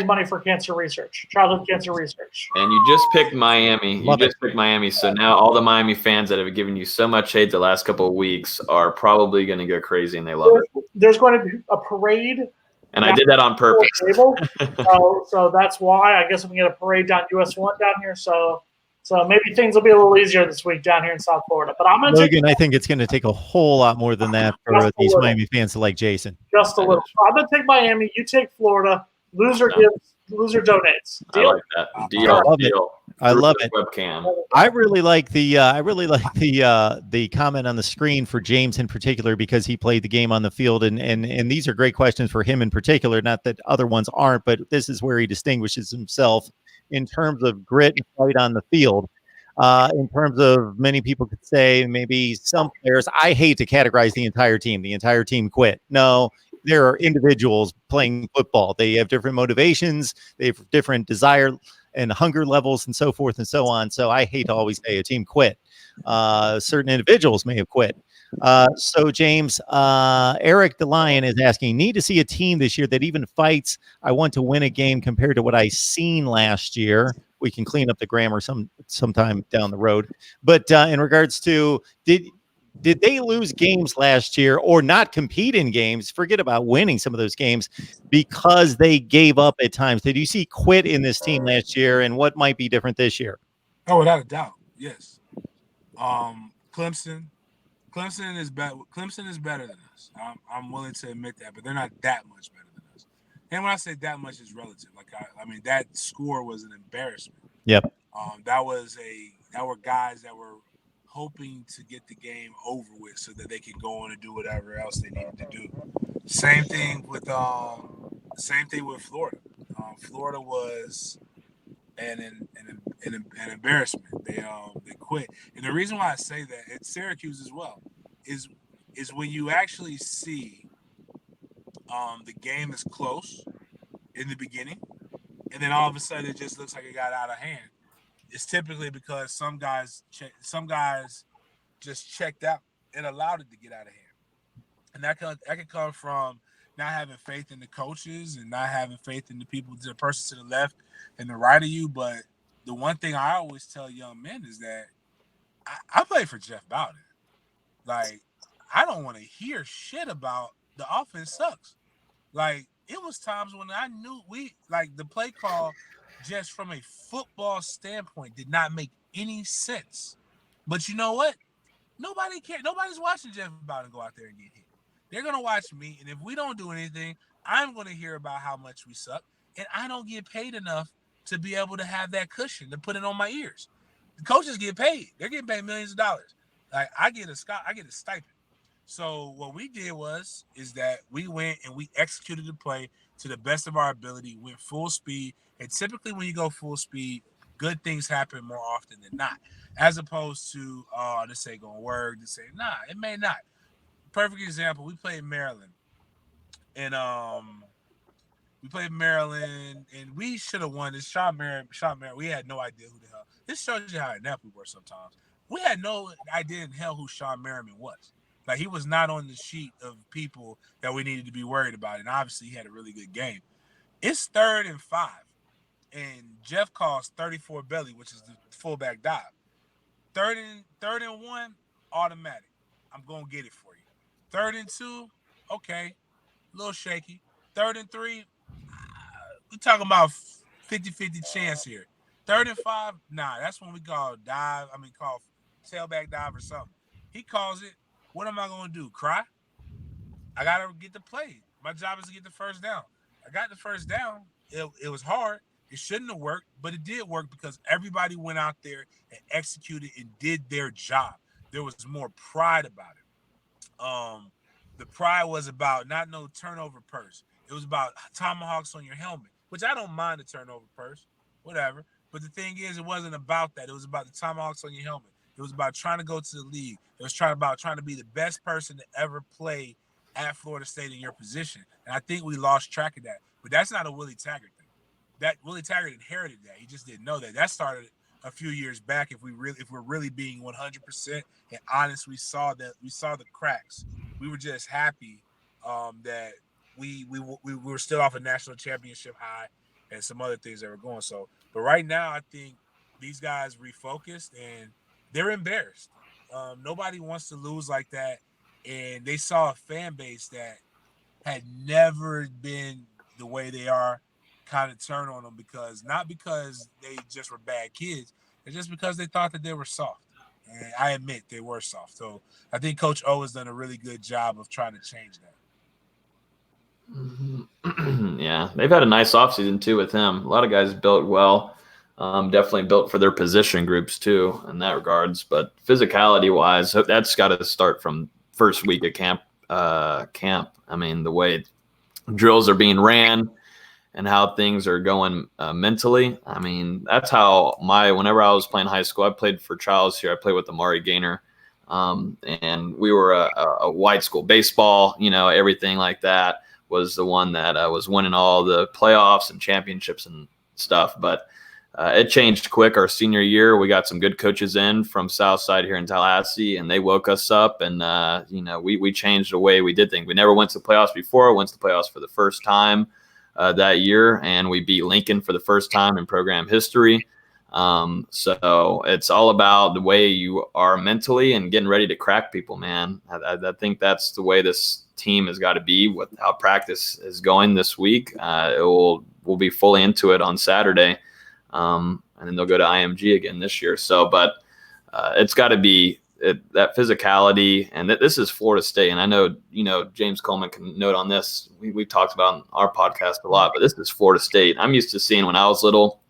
money for cancer research, childhood cancer research. And you just picked Miami. Picked Miami. So now all the Miami fans that have given you so much hate the last couple of weeks are probably going to go crazy, and they love it. There's going to be a parade. And I did that on purpose. So that's why. I guess we can get a parade down US 1 down here. So maybe things will be a little easier this week down here in South Florida. But I'm going to Logan, I think it's going to take a whole lot more than that for these Miami fans to like Jason. Just a little. So I'm going to take Miami. You take Florida. Loser loser donates. I Deal? like that. I Deal. love it. Deal. I love it. Webcam. I really like the comment on the screen for James in particular, because he played the game on the field, and these are great questions for him in particular. Not that other ones aren't, but this is where he distinguishes himself in terms of grit and fight on the field. In terms of, many people could say maybe some players, I hate to categorize the entire team. The entire team quit. No, there are individuals playing football. They have different motivations. They have different desire and hunger levels and so forth and so on. So I hate to always say a team quit. Certain individuals may have quit. So James, Eric the Lion is asking, need to see a team this year that even fights. I want to win a game compared to what I seen last year. We can clean up the grammar sometime down the road. But in regards to, did they lose games last year or not compete in games? Forget about winning some of those games because they gave up at times. Did you see quit in this team last year, and what might be different this year? Oh, without a doubt, yes. Clemson is better. Clemson is better than us. I'm willing to admit that, but they're not that much better than us. And when I say that much, is relative. Like I mean, that score was an embarrassment. Yep. That were guys that were hoping to get the game over with so that they could go on and do whatever else they needed to do. Same thing with Florida. Florida was an embarrassment. They quit, and the reason why I say that, it's Syracuse as well, is when you actually see the game is close in the beginning, and then all of a sudden it just looks like it got out of hand. It's typically because some guys just checked out and allowed it to get out of hand, and that can come from not having faith in the coaches and not having faith in the person to the left and the right of you. But the one thing I always tell young men is that I play for Jeff Bowden. Like, I don't want to hear shit about the offense sucks. Like, it was times when I knew the play call, just from a football standpoint, did not make any sense. But you know what? Nobody cares. Nobody's watching Jeff Bowden go out there and get hit. They're going to watch me, and if we don't do anything, I'm going to hear about how much we suck, and I don't get paid enough to be able to have that cushion to put it on my ears. The coaches get paid. They're getting paid millions of dollars. Like, I get a stipend. So what we did is that we went and we executed the play to the best of our ability, went full speed, and typically when you go full speed, good things happen more often than not, as opposed to, this ain't going to work, this ain't, nah, it may not. Perfect example, we played Maryland, and we should have won this. Sean Merritt, we had no idea who the hell. This shows you how inept we were sometimes. We had no idea in hell who Sean Merriman was. Like, he was not on the sheet of people that we needed to be worried about, and obviously he had a really good game. It's 3rd and 5, and Jeff calls 34 belly, which is the fullback dive. Third and 1, automatic. I'm gonna get it for you. 3rd and 2, okay, a little shaky. 3rd and 3, we're talking about 50-50 chance here. 3rd and 5, nah, that's when we call tailback dive or something. He calls it. What am I going to do? Cry? I got to get the play. My job is to get the first down. I got the first down. It was hard. It shouldn't have worked, but it did work because everybody went out there and executed and did their job. There was more pride about it. The pride was about not no turnover purse. It was about tomahawks on your helmet, which I don't mind the turnover purse, whatever. But the thing is, it wasn't about that. It was about the tomahawks on your helmet. It was about trying to go to the league. It was trying to be the best person to ever play at Florida State in your position. And I think we lost track of that. But that's not a Willie Taggart thing. That Willie Taggart inherited that. He just didn't know that. That started a few years back. If we're really being 100% and honest, we saw the cracks. We were just happy that we were still off a national championship high and some other things that were going. So, but right now, I think these guys refocused and they're embarrassed. Nobody wants to lose like that, and they saw a fan base that had never been the way they are kind of turn on them not because they just were bad kids, it's just because they thought that they were soft. And I admit they were soft. So I think Coach O has done a really good job of trying to change that. Yeah, they've had a nice offseason too with him. A lot of guys built well, definitely built for their position groups too in that regards. But physicality wise, that's got to start from first week of camp. I mean, the way drills are being ran and how things are going mentally. I mean, that's how whenever I was playing high school, I played for Charles here. I played with Amari Gaynor. And we were a white school baseball, everything like that was the one that was winning all the playoffs and championships and stuff. But it changed quick our senior year. We got some good coaches in from Southside here in Tallahassee, and they woke us up. And, we changed the way we did things. We never went to the playoffs before. Went to the playoffs for the first time that year, and we beat Lincoln for the first time in program history. So it's all about the way you are mentally and getting ready to crack people, man. I think that's the way this team has got to be with how practice is going this week. We'll be fully into it on Saturday. And then they'll go to IMG again this year. So, but it's got to be that physicality, and this is Florida State. And I know, James Coleman can note on this. We've talked about on our podcast a lot, but this is Florida State. I'm used to seeing when I was little,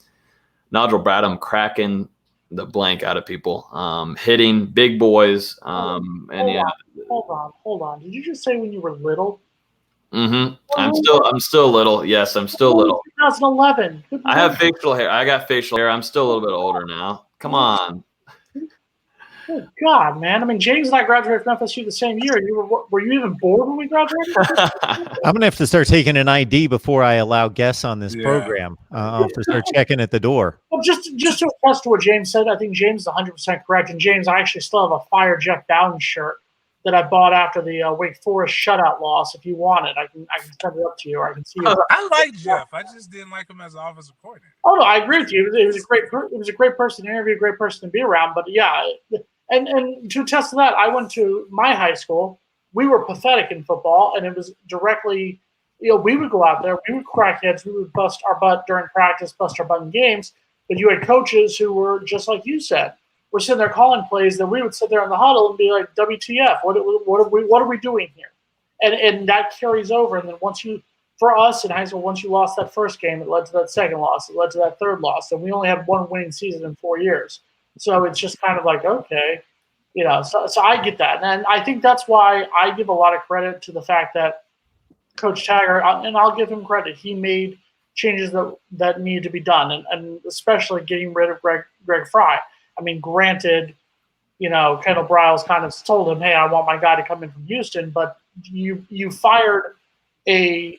Nigel Bradham cracking the blank out of people, hitting big boys. Hold on. Did you just say when you were little? Mm-hmm. I'm still little. Yes, I'm still little. 2011. I have facial hair. I got facial hair. I'm still a little bit older now. Come on. Oh God, man! I mean, James and I graduated from FSU the same year. Were you even born when we graduated? I'm gonna have to start taking an ID before I allow guests on this program. I'll have to start checking at the door. Well, just to attest to what James said, I think James is 100% correct. And James, I actually still have a Fire Jeff Dowden shirt that I bought after the Wake Forest shutout loss. If you want it, I can send it up to you, or I can see it. I like Jeff. I just didn't like him as an offensive coordinator. Oh no, I agree with you. It was a great person to interview, a great person to be around. But yeah. And to attest to that, I went to my high school. We were pathetic in football, and it was directly, we would go out there, we would crack heads, we would bust our butt during practice, bust our butt in games. But you had coaches who were just like you said. We're sitting there calling plays, then we would sit there in the huddle and be like, "WTF? What are we doing here?" And that carries over. And then for us in high school, once you lost that first game, it led to that second loss, it led to that third loss, and we only had one winning season in 4 years. So it's just kind of like, okay, so I get that. And I think that's why I give a lot of credit to the fact that Coach Taggart, and I'll give him credit, he made changes that needed to be done, and especially getting rid of Greg Fry. I mean, granted, Kendall Briles kind of told him, hey, I want my guy to come in from Houston, but you fired a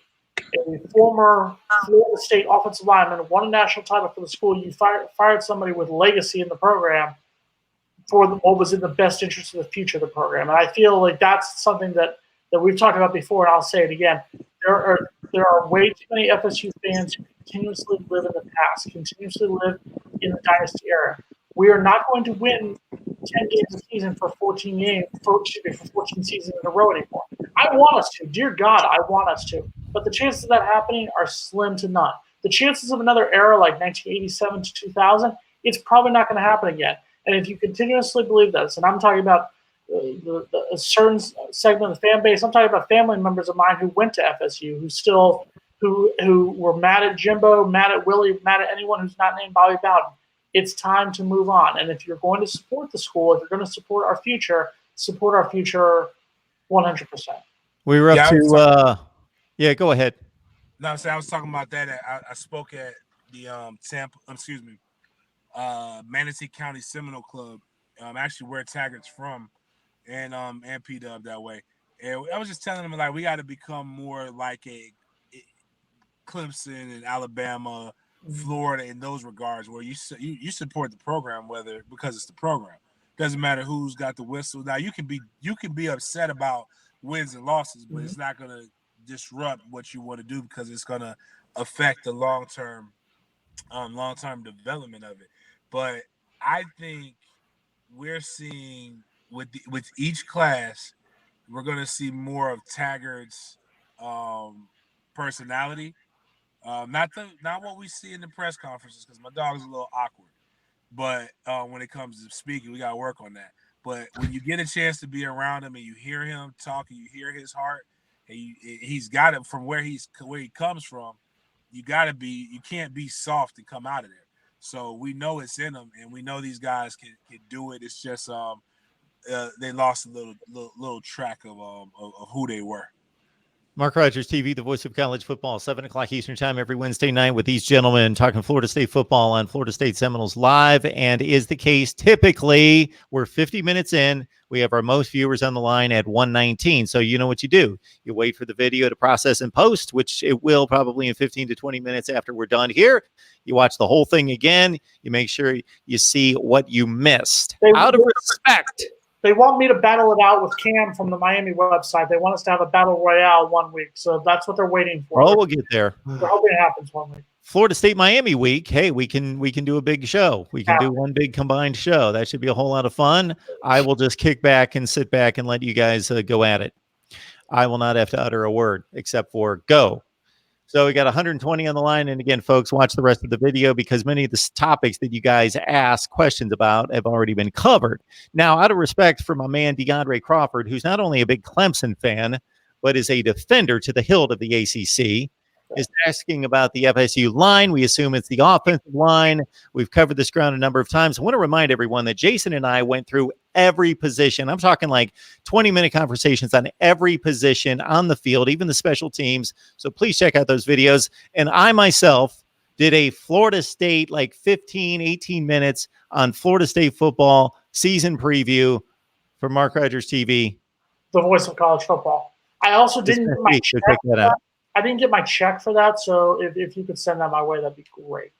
former Florida State offensive lineman, won a national title for the school. You fired somebody with legacy in the program for what was in the best interest of the future of the program. And I feel like that's something that we've talked about before, and I'll say it again. There are way too many FSU fans who continuously live in the past, continuously live in the dynasty era. We are not going to win 10 games a season for 14 seasons in a row anymore. I want us to. Dear God, I want us to. But the chances of that happening are slim to none. The chances of another era like 1987 to 2000, it's probably not going to happen again. And if you continuously believe this, and I'm talking about a certain segment of the fan base, I'm talking about family members of mine who went to FSU, who were mad at Jimbo, mad at Willie, mad at anyone who's not named Bobby Bowden. It's time to move on. And if you're going to support the school, if you're going to support our future 100%. We were up to go ahead. No, I was talking about that. I spoke at the Manatee County Seminole Club, actually where Taggart's from, and P-Dub that way. And I was just telling them, like, we got to become more like a Clemson and Alabama, Florida in those regards, where you support the program because it's the program. Doesn't matter who's got the whistle. Now you can be upset about wins and losses, but it's not going to disrupt what you want to do because it's going to affect the long-term development of it. But I think we're seeing with each class, we're going to see more of Taggart's personality. Not what we see in the press conferences, because my dog's a little awkward. But when it comes to speaking, we got to work on that. But when you get a chance to be around him and you hear him talk and you hear his heart, He's got it from where he comes from. You can't be soft and come out of there. So we know it's in them, and we know these guys can do it. It's just they lost a little track of who they were. Mark Rogers TV, the voice of college football, 7 o'clock Eastern time every Wednesday night with these gentlemen talking Florida State football on Florida State Seminoles Live. And is the case typically we're 50 minutes in. We have our most viewers on the line at 119. So you know what you do. You wait for the video to process and post, which it will probably in 15 to 20 minutes after we're done here. You watch the whole thing again. You make sure you see what you missed. Out of respect. They want me to battle it out with Cam from the Miami website. They want us to have a battle royale 1 week. So that's what they're waiting for. Oh, we'll get there. We're hoping it happens 1 week. Florida State Miami week. Hey, we can do a big show. We can do one big combined show. That should be a whole lot of fun. I will just kick back and sit back and let you guys go at it. I will not have to utter a word except for go. So we got 120 on the line. And again, folks, watch the rest of the video because many of the topics that you guys ask questions about have already been covered. Now, out of respect for my man, DeAndre Crawford, who's not only a big Clemson fan, but is a defender to the hilt of the ACC, is asking about the FSU line. We assume it's the offensive line. We've covered this ground a number of times. I want to remind everyone that Jason and I went through every position. I'm talking like 20-minute conversations on every position on the field, even the special teams. So please check out those videos. And I myself did a Florida State, like 15, 18 minutes on Florida State football season preview for Mark Rogers TV. The voice of college football. I also didn't get my check for that. I didn't get my check for that, so if you could send that my way, that'd be great.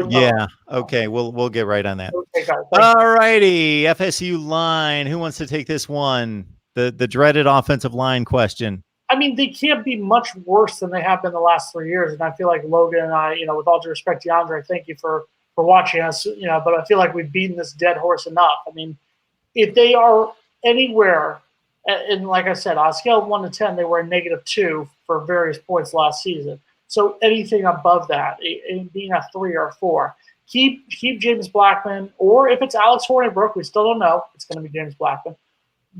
Yeah. Okay. We'll get right on that. Okay, all righty. FSU line. Who wants to take this one? The dreaded offensive line question. I mean, they can't be much worse than they have been the last 3 years. And I feel like Logan and I, with all due respect, DeAndre, thank you for watching us, but I feel like we've beaten this dead horse enough. I mean, if they are anywhere, and like I said, on a scale of 1 to 10, they were a -2 for various points last season. So anything above that, being a 3 or a 4, keep James Blackman, or if it's Alex Hornibrook, we still don't know. It's going to be James Blackman.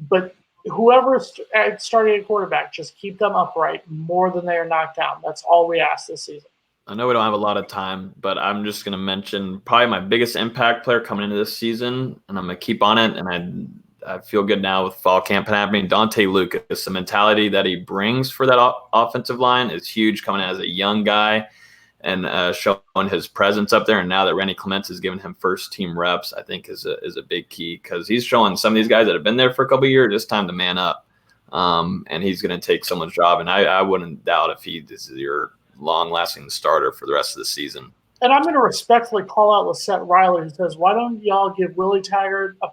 But whoever's starting at quarterback, just keep them upright more than they are knocked down. That's all we ask this season. I know we don't have a lot of time, but I'm just going to mention probably my biggest impact player coming into this season, and I'm going to keep on it, and I feel good now with fall camp happening. Dante Lucas, the mentality that he brings for that offensive line is huge, coming as a young guy and showing his presence up there. And now that Randy Clements has given him first team reps, I think is a big key, because he's showing some of these guys that have been there for a couple of years, it's time to man up. And he's going to take someone's job. And I wouldn't doubt if this is your long-lasting starter for the rest of the season. And I'm going to respectfully call out Lissette Riley, who says, why do y'all give Willie Taggart a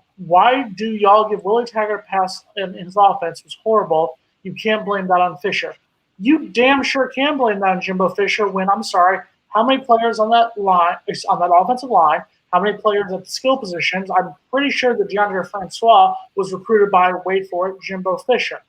pass in his offense? It was horrible. You can't blame that on Fisher. You damn sure can blame that on Jimbo Fisher when, I'm sorry, how many players on that line, on that offensive line, how many players at the skill positions? I'm pretty sure that DeAndre Francois was recruited by, wait for it, Jimbo Fisher.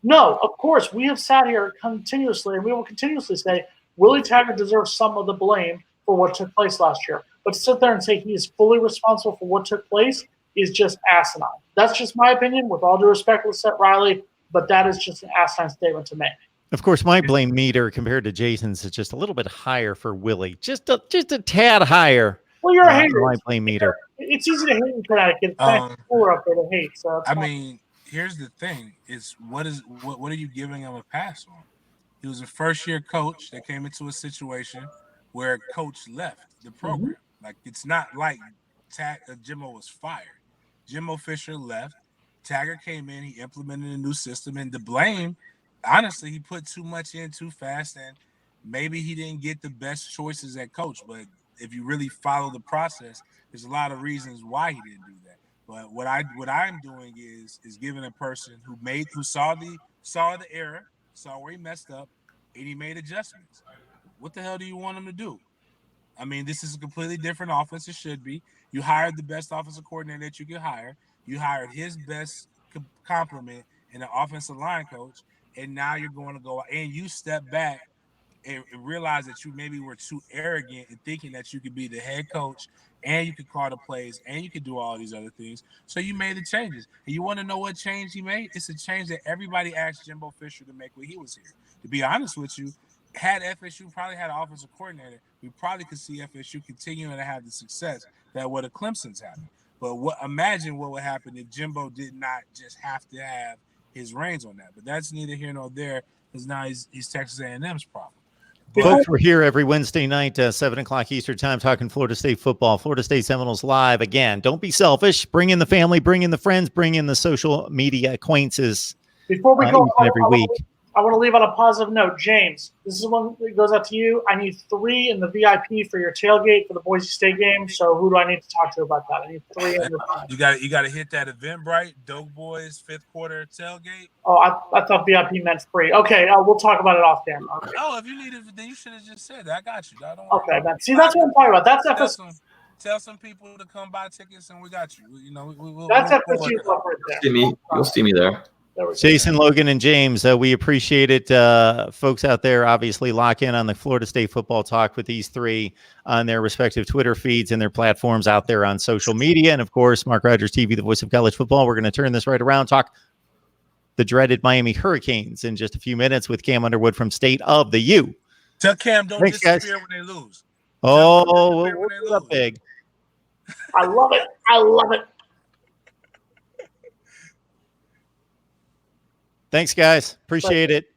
No, of course, we have sat here continuously, and we will continuously say Willie Taggart deserves some of the blame for what took place last year. But to sit there and say he is fully responsible for what took place is just asinine. That's just my opinion, with all due respect to Seth Riley, but that is just an asinine statement to make. Of course, my blame meter compared to Jason's is just a little bit higher for Willie. Just a tad higher. Well, you're a hater. My blame meter. It's easy to hate in Connecticut. It's cooler up there to hate. So I mean, here's the thing: is what are you giving him a pass on? He was a first-year coach that came into a situation where a coach left the program. Mm-hmm. Like, it's not like Jimbo was fired. Jimbo Fisher left. Taggart came in. He implemented a new system. And the blame, honestly, he put too much in too fast, and maybe he didn't get the best choices at coach. But if you really follow the process, there's a lot of reasons why he didn't do that. But what I'm doing is giving a person who saw the error, saw where he messed up, and he made adjustments. What the hell do you want him to do? I mean, this is a completely different offense. It should be. You hired the best offensive coordinator that you could hire. You hired his best complement in an offensive line coach, and now you're going to go and you step back and realize that you maybe were too arrogant in thinking that you could be the head coach and you could call the plays, and you could do all these other things. So you made the changes. And you want to know what change he made? It's a change that everybody asked Jimbo Fisher to make when he was here. To be honest with you, had FSU probably had an offensive coordinator, we probably could see FSU continuing to have the success that what the Clemson's having. But imagine what would happen if Jimbo did not just have to have his reins on that. But that's neither here nor there, because now he's Texas A&M's problem. Folks, we're here every Wednesday night, 7 o'clock Eastern time, talking Florida State football. Florida State Seminoles live. Again, don't be selfish. Bring in the family, bring in the friends, bring in the social media acquaintances. Before we go, every week. I want to leave on a positive note. James, this is one that goes out to you. I need 3 in the VIP for your tailgate for the Boise State game. So who do I need to talk to about that? I need 3 in the You got to hit that Eventbrite, Dope Boys 5th quarter tailgate. Oh, I thought VIP meant free. Okay, we'll talk about it off camera. Okay. Oh, if you need it, then you should have just said that. I got you. Okay, man. See, that's what I'm talking about. That's FSU. Tell some people to come buy tickets, and we got you. You know, that's FSU right there. You'll see me there. Jason, Logan, and James, we appreciate it. Folks out there, obviously lock in on the Florida State football talk with these 3 on their respective Twitter feeds and their platforms out there on social media. And, of course, Mark Rogers TV, the voice of college football. We're going to turn this right around, talk the dreaded Miami Hurricanes in just a few minutes with Cam Underwood from State of the U. Tell Cam don't disappear when they lose. Oh, we'll do that big. I love it. I love it. Thanks, guys. Appreciate it.